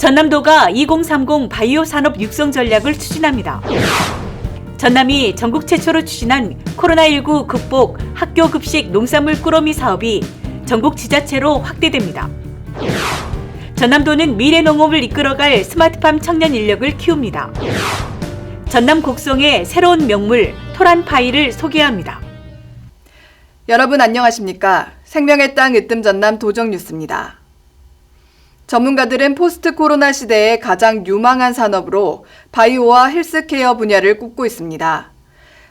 전남도가 2030 바이오 산업 육성 전략을 추진합니다. 전남이 전국 최초로 추진한 코로나19 극복 학교 급식 농산물 꾸러미 사업이 전국 지자체로 확대됩니다. 전남도는 미래 농업을 이끌어갈 스마트팜 청년 인력을 키웁니다. 전남 곡성의 새로운 명물 토란파이를 소개합니다. 여러분 안녕하십니까? 생명의 땅 으뜸 전남 도정뉴스입니다. 전문가들은 포스트 코로나 시대의 가장 유망한 산업으로 바이오와 헬스케어 분야를 꼽고 있습니다.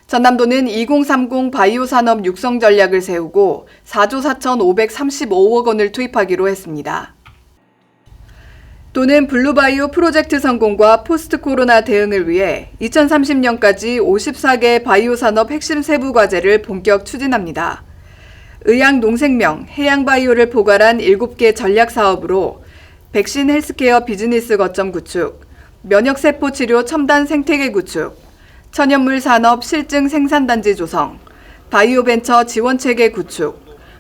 전남도는 2030 바이오 산업 육성 전략을 세우고 4조 4,535억 원을 투입하기로 했습니다. 도는 블루바이오 프로젝트 성공과 포스트 코로나 대응을 위해 2030년까지 54개 바이오 산업 핵심 세부 과제를 본격 추진합니다. 의학 농생명, 해양 바이오를 포괄한 7개 전략 사업으로 백신 헬스케어 비즈니스 거점 구축, 면역세포 치료 첨단 생태계 구축, 천연물 산업 실증 생산단지 조성, 바이오 벤처 지원체계 구축,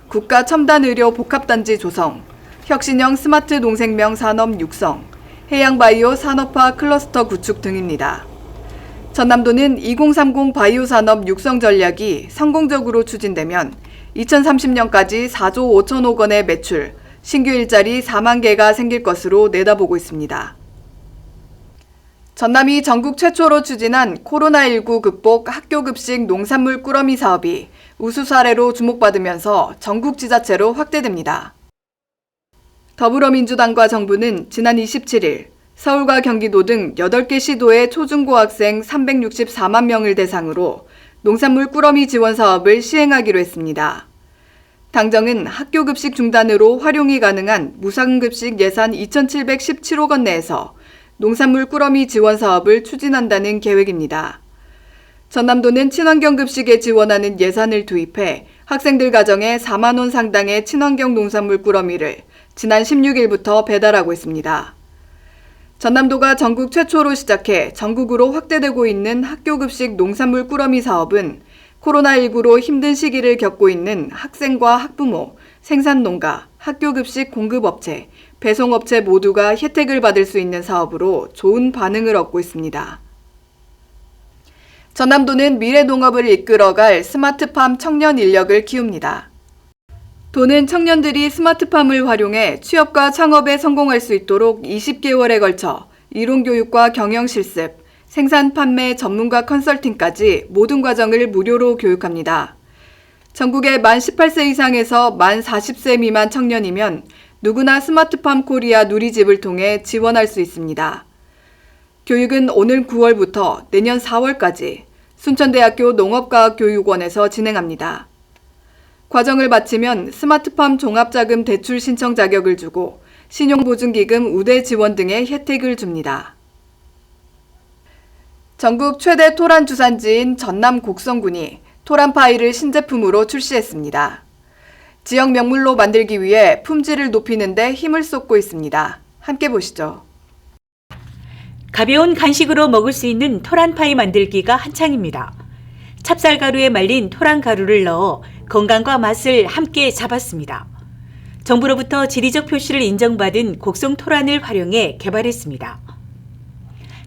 국가 첨단 의료 복합단지 조성, 혁신형 스마트 농생명 산업 육성, 해양 바이오 산업화 클러스터 구축 등입니다. 전남도는 2030 바이오 산업 육성 전략이 성공적으로 추진되면 2030년까지 4조 5천억 원의 매출, 신규 일자리 4만 개가 생길 것으로 내다보고 있습니다. 전남이 전국 최초로 추진한 코로나19 극복 학교급식 농산물 꾸러미 사업이 우수 사례로 주목받으면서 전국 지자체로 확대됩니다. 더불어민주당과 정부는 지난 27일 서울과 경기도 등 8개 시도의 초중고학생 364만 명을 대상으로 농산물 꾸러미 지원 사업을 시행하기로 했습니다. 당정은 학교급식 중단으로 활용이 가능한 무상급식 예산 2,717억 원 내에서 농산물 꾸러미 지원 사업을 추진한다는 계획입니다. 전남도는 친환경급식에 지원하는 예산을 투입해 학생들 가정에 4만 원 상당의 친환경 농산물 꾸러미를 지난 16일부터 배달하고 있습니다. 전남도가 전국 최초로 시작해 전국으로 확대되고 있는 학교급식 농산물 꾸러미 사업은 코로나19로 힘든 시기를 겪고 있는 학생과 학부모, 생산농가, 학교급식 공급업체, 배송업체 모두가 혜택을 받을 수 있는 사업으로 좋은 반응을 얻고 있습니다. 전남도는 미래농업을 이끌어갈 스마트팜 청년 인력을 키웁니다. 도는 청년들이 스마트팜을 활용해 취업과 창업에 성공할 수 있도록 20개월에 걸쳐 이론교육과 경영실습, 생산 판매 전문가 컨설팅까지 모든 과정을 무료로 교육합니다. 전국에 만 18세 이상에서 만 40세 미만 청년이면 누구나 스마트팜 코리아 누리집을 통해 지원할 수 있습니다. 교육은 오늘 9월부터 내년 4월까지 순천대학교 농업과학교육원에서 진행합니다. 과정을 마치면 스마트팜 종합자금 대출 신청 자격을 주고 신용보증기금 우대 지원 등의 혜택을 줍니다. 전국 최대 토란 주산지인 전남 곡성군이 토란파이를 신제품으로 출시했습니다. 지역 명물로 만들기 위해 품질을 높이는 데 힘을 쏟고 있습니다. 함께 보시죠. 가벼운 간식으로 먹을 수 있는 토란파이 만들기가 한창입니다. 찹쌀가루에 말린 토란가루를 넣어 건강과 맛을 함께 잡았습니다. 정부로부터 지리적 표시를 인정받은 곡성 토란을 활용해 개발했습니다.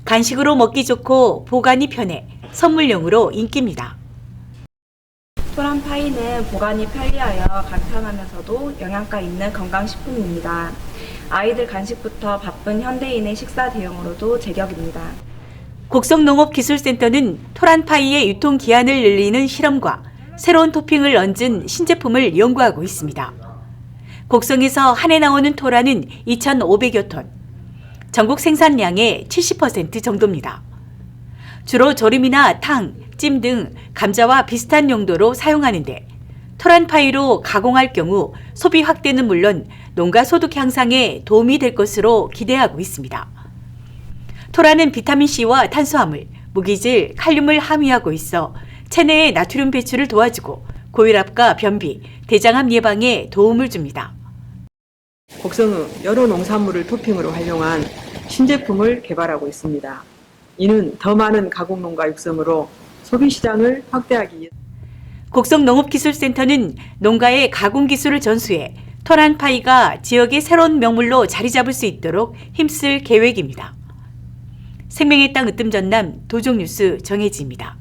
간식으로 먹기 좋고 보관이 편해 선물용으로 인기입니다. 토란파이는 보관이 편리하여 간편하면서도 영양가 있는 건강식품입니다. 아이들 간식부터 바쁜 현대인의 식사 대용으로도 제격입니다. 곡성농업기술센터는 토란파이의 유통기한을 늘리는 실험과 새로운 토핑을 얹은 신제품을 연구하고 있습니다. 곡성에서 한 해 나오는 토란은 2,500여 톤, 전국 생산량의 70% 정도입니다. 주로 조림이나 탕, 찜 등 감자와 비슷한 용도로 사용하는데 토란파이로 가공할 경우 소비 확대는 물론 농가 소득 향상에 도움이 될 것으로 기대하고 있습니다. 토란은 비타민C와 탄수화물, 무기질, 칼륨을 함유하고 있어 체내의 나트륨 배출을 도와주고 고혈압과 변비, 대장암 예방에 도움을 줍니다. 곡성은 여러 농산물을 토핑으로 활용한 신제품을 개발하고 있습니다. 이는 더 많은 가공농가 육성으로 소비시장을 확대하기 위해 곡성농업기술센터는 농가의 가공기술을 전수해 토란 파이가 지역의 새로운 명물로 자리 잡을 수 있도록 힘쓸 계획입니다. 생명의 땅 으뜸 전남 도종뉴스 정혜지입니다.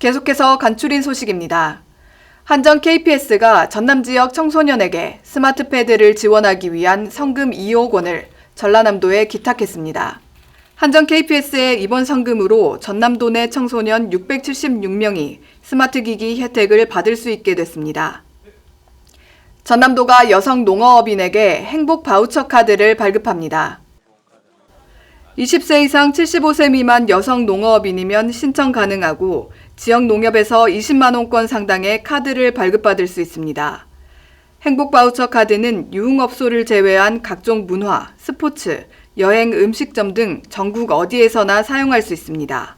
계속해서 간추린 소식입니다. 한전 KPS가 전남 지역 청소년에게 스마트 패드를 지원하기 위한 성금 2억 원을 전라남도에 기탁했습니다. 한전 KPS의 이번 성금으로 전남도 내 청소년 676명이 스마트 기기 혜택을 받을 수 있게 됐습니다. 전남도가 여성 농어업인에게 행복 바우처 카드를 발급합니다. 20세 이상 75세 미만 여성 농어업인이면 신청 가능하고 지역 농협에서 20만 원권 상당의 카드를 발급받을 수 있습니다. 행복 바우처 카드는 유흥업소를 제외한 각종 문화, 스포츠, 여행, 음식점 등 전국 어디에서나 사용할 수 있습니다.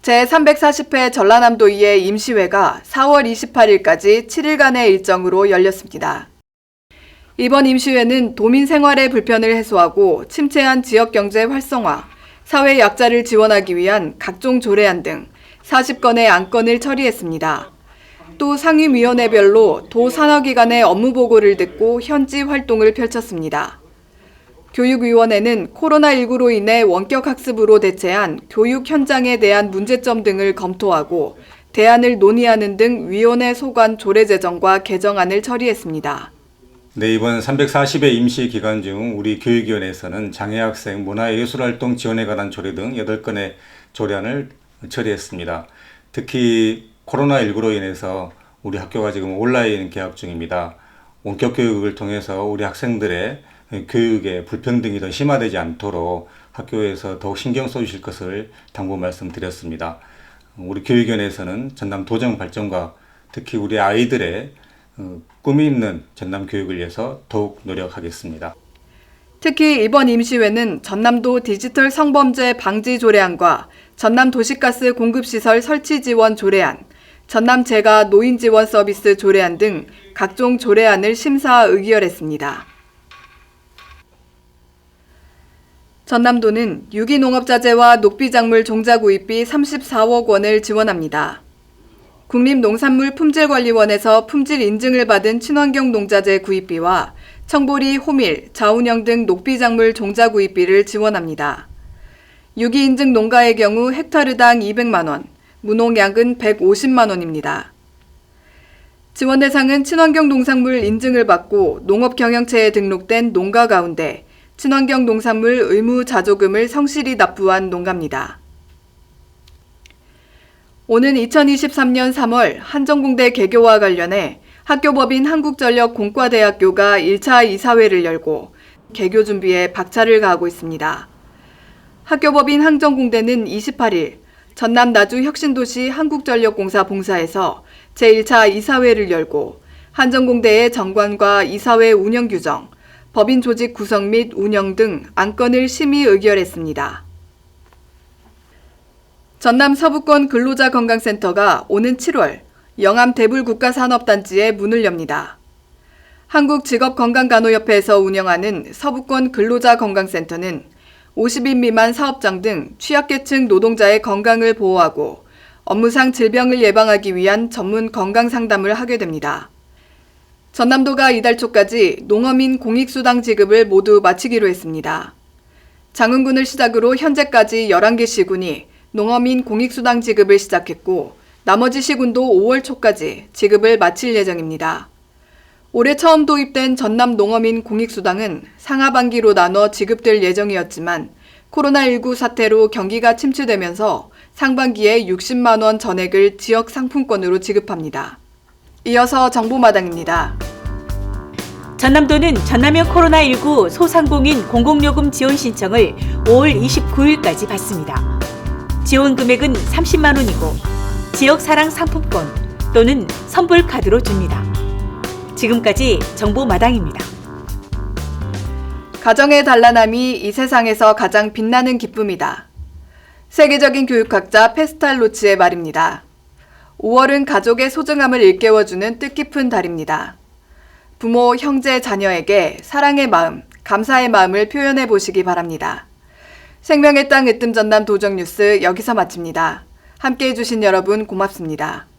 제340회 전라남도 2회 임시회가 4월 28일까지 7일간의 일정으로 열렸습니다. 이번 임시회는 도민 생활의 불편을 해소하고 침체한 지역경제 활성화, 사회 약자를 지원하기 위한 각종 조례안 등 40건의 안건을 처리했습니다. 또 상임위원회별로 도 산하기관의 업무 보고를 듣고 현지 활동을 펼쳤습니다. 교육위원회는 코로나19로 인해 원격학습으로 대체한 교육 현장에 대한 문제점 등을 검토하고 대안을 논의하는 등 위원회 소관 조례 제정과 개정안을 처리했습니다. 네, 이번 340회 임시 기간 중 우리 교육위원회에서는 장애학생 문화예술활동 지원에 관한 조례 등 8건의 조례안을 처리했습니다. 특히 코로나19로 인해서 우리 학교가 지금 온라인 개학 중입니다. 원격 교육을 통해서 우리 학생들의 교육의 불평등이 더 심화되지 않도록 학교에서 더욱 신경 써주실 것을 당부 말씀드렸습니다. 우리 교육위원회에서는 전남 도정 발전과 특히 우리 아이들의 꿈이 있는 전남 교육을 위해서 더욱 노력하겠습니다. 특히 이번 임시회는 전남도 디지털 성범죄 방지 조례안과 전남 도시가스 공급시설 설치 지원 조례안, 전남 재가 노인 지원 서비스 조례안 등 각종 조례안을 심사 의결했습니다. 전남도는 유기농업자재와 녹비작물 종자구입비 34억 원을 지원합니다. 국립농산물품질관리원에서 품질 인증을 받은 친환경 농자재 구입비와 청보리, 호밀, 자운형 등 녹비작물 종자구입비를 지원합니다. 유기인증 농가의 경우 헥타르당 200만 원, 무농약은 150만 원입니다. 지원 대상은 친환경 농산물 인증을 받고 농업경영체에 등록된 농가 가운데 친환경 농산물 의무 자조금을 성실히 납부한 농가입니다. 오는 2023년 3월 한전공대 개교와 관련해 학교법인 한국전력 공과대학교가 1차 이사회를 열고 개교 준비에 박차를 가하고 있습니다. 학교법인 한전공대는 28일 전남 나주 혁신도시 한국전력공사 본사에서 제1차 이사회를 열고 한전공대의 정관과 이사회 운영 규정, 법인 조직 구성 및 운영 등 안건을 심의 의결했습니다. 전남 서부권 근로자건강센터가 오는 7월 영암 대불국가산업단지에 문을 엽니다. 한국직업건강간호협회에서 운영하는 서부권 근로자건강센터는 50인 미만 사업장 등 취약계층 노동자의 건강을 보호하고 업무상 질병을 예방하기 위한 전문 건강상담을 하게 됩니다. 전남도가 이달 초까지 농어민 공익수당 지급을 모두 마치기로 했습니다. 장흥군을 시작으로 현재까지 11개 시군이 농어민 공익수당 지급을 시작했고 나머지 시군도 5월 초까지 지급을 마칠 예정입니다. 올해 처음 도입된 전남 농어민 공익수당은 상하반기로 나눠 지급될 예정이었지만 코로나19 사태로 경기가 침체되면서 상반기에 60만 원 전액을 지역 상품권으로 지급합니다. 이어서 정보마당입니다. 전남도는 전남형 코로나19 소상공인 공공요금 지원 신청을 5월 29일까지 받습니다. 지원 금액은 30만 원이고 지역 사랑 상품권 또는 선불카드로 줍니다. 지금까지 정보마당입니다. 가정의 단란함이 이 세상에서 가장 빛나는 기쁨이다. 세계적인 교육학자 페스탈로치의 말입니다. 5월은 가족의 소중함을 일깨워주는 뜻깊은 달입니다. 부모, 형제, 자녀에게 사랑의 마음, 감사의 마음을 표현해 보시기 바랍니다. 생명의 땅 으뜸 전남 도정뉴스 여기서 마칩니다. 함께해 주신 여러분 고맙습니다.